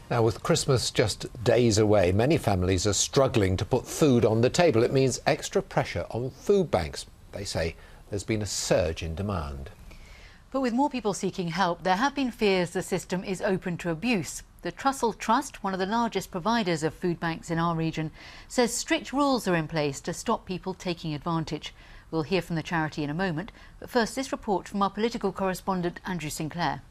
Now, with Christmas just days away, many families are struggling to put food on the table. It means extra pressure on food banks. They say there's been a surge in demand. But with more people seeking help, there have been fears the system is open to abuse. The Trussell Trust, one of the largest providers of food banks in our region, says strict rules are in place to stop people taking advantage. We'll hear from the charity in a moment, but first this report from our political correspondent Andrew Sinclair.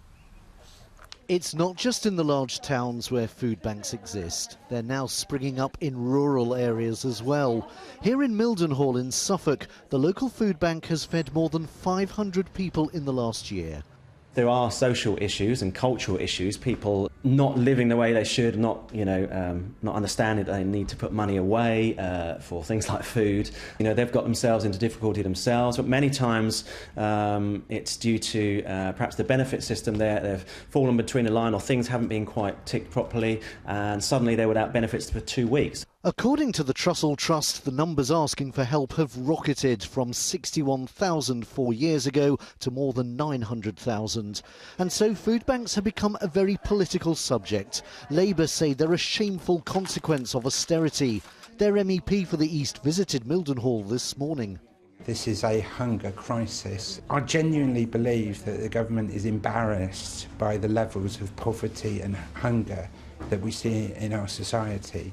It's not just in the large towns where food banks exist. They're now springing up in rural areas as well. Here in Mildenhall in Suffolk, the local food bank has fed more than 500 people in the last year. There are social issues and cultural issues, people not living the way they should, not understanding that they need to put money away for things like food. They've got themselves into difficulty themselves, but many times it's due to perhaps the benefit system there. They've fallen between a line or things haven't been quite ticked properly and suddenly they're without benefits for 2 weeks. According to the Trussell Trust, the numbers asking for help have rocketed from 61,000 4 years ago to more than 900,000. And so food banks have become a very political subject. Labour say they're a shameful consequence of austerity. Their MEP for the East visited Mildenhall this morning. This is a hunger crisis. I genuinely believe that the government is embarrassed by the levels of poverty and hunger that we see in our society.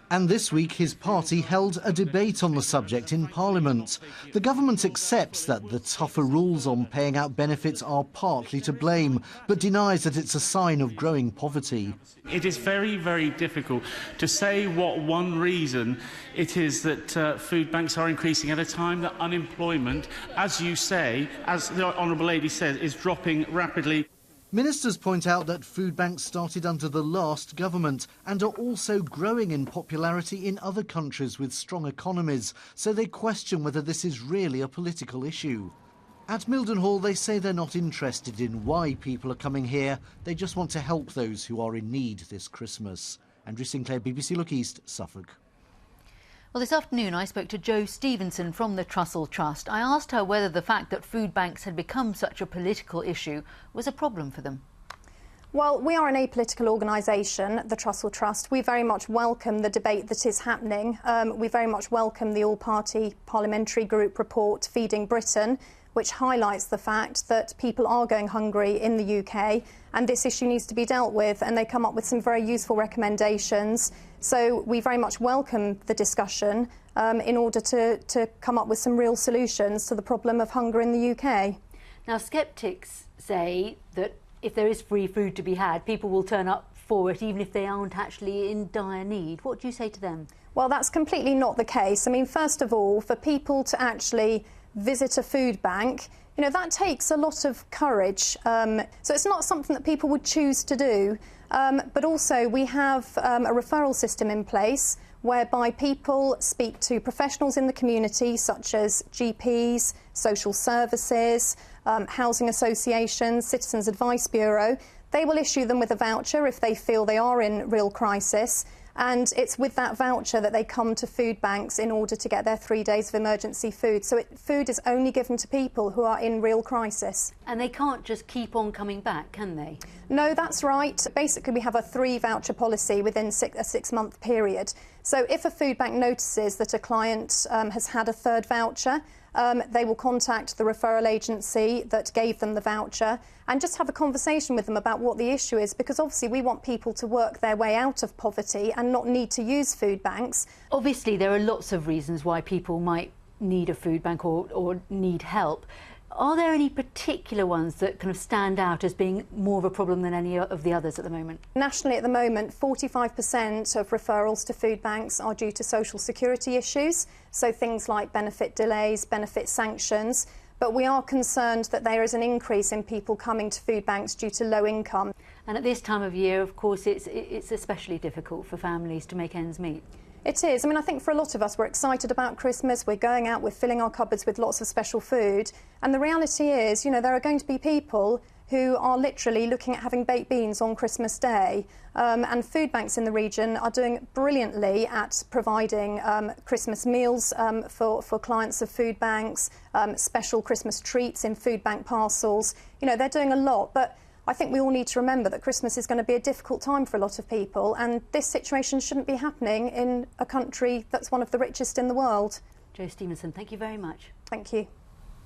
And this week his party held a debate on the subject in Parliament. The government accepts that the tougher rules on paying out benefits are partly to blame, but denies that it's a sign of growing poverty. It is very, very difficult to say what one reason it is that food banks are increasing at a time that unemployment, as you say, as the Honourable Lady says, is dropping rapidly. Ministers point out that food banks started under the last government and are also growing in popularity in other countries with strong economies, so they question whether this is really a political issue. At Mildenhall, they say they're not interested in why people are coming here. They just want to help those who are in need this Christmas. Andrew Sinclair, BBC Look East, Suffolk. Well, this afternoon I spoke to Jo Stevenson from the Trussell Trust. I asked her whether the fact that food banks had become such a political issue was a problem for them. Well, we are an apolitical organisation, the Trussell Trust. We very much welcome the debate that is happening. We very much welcome the all-party parliamentary group report, Feeding Britain, which highlights the fact that people are going hungry in the UK and this issue needs to be dealt with, and they come up with some very useful recommendations. So we very much welcome the discussion in order to come up with some real solutions to the problem of hunger in the UK. Now, sceptics say that if there is free food to be had, people will turn up for it even if they aren't actually in dire need. What do you say to them? Well, that's completely not the case. I mean, first of all, for people to actually visit a food bank, that takes a lot of courage. So it's not something that people would choose to do. But also we have a referral system in place whereby people speak to professionals in the community such as GPs, social services, housing associations, Citizens Advice Bureau. They will issue them with a voucher if they feel they are in real crisis. And it's with that voucher that they come to food banks in order to get their 3 days of emergency food. So food is only given to people who are in real crisis. And they can't just keep on coming back, can they? No, that's right. Basically, we have a 3 voucher policy within a 6-month period. So if a food bank notices that a client has had a 3rd voucher, they will contact the referral agency that gave them the voucher and just have a conversation with them about what the issue is, because obviously we want people to work their way out of poverty and not need to use food banks. Obviously there are lots of reasons why people might need a food bank or need help. Are there any particular ones that kind of stand out as being more of a problem than any of the others at the moment? Nationally at the moment, 45% of referrals to food banks are due to social security issues, so things like benefit delays, benefit sanctions. But we are concerned that there is an increase in people coming to food banks due to low income. And at this time of year, of course, it's especially difficult for families to make ends meet. It is. I mean, I think for a lot of us, we're excited about Christmas, we're going out, we're filling our cupboards with lots of special food. And the reality is, there are going to be people who are literally looking at having baked beans on Christmas Day. And food banks in the region are doing brilliantly at providing Christmas meals for clients of food banks, special Christmas treats in food bank parcels. They're doing a lot. But I think we all need to remember that Christmas is going to be a difficult time for a lot of people, and this situation shouldn't be happening in a country that's one of the richest in the world. Jo Stevenson, thank you very much. Thank you.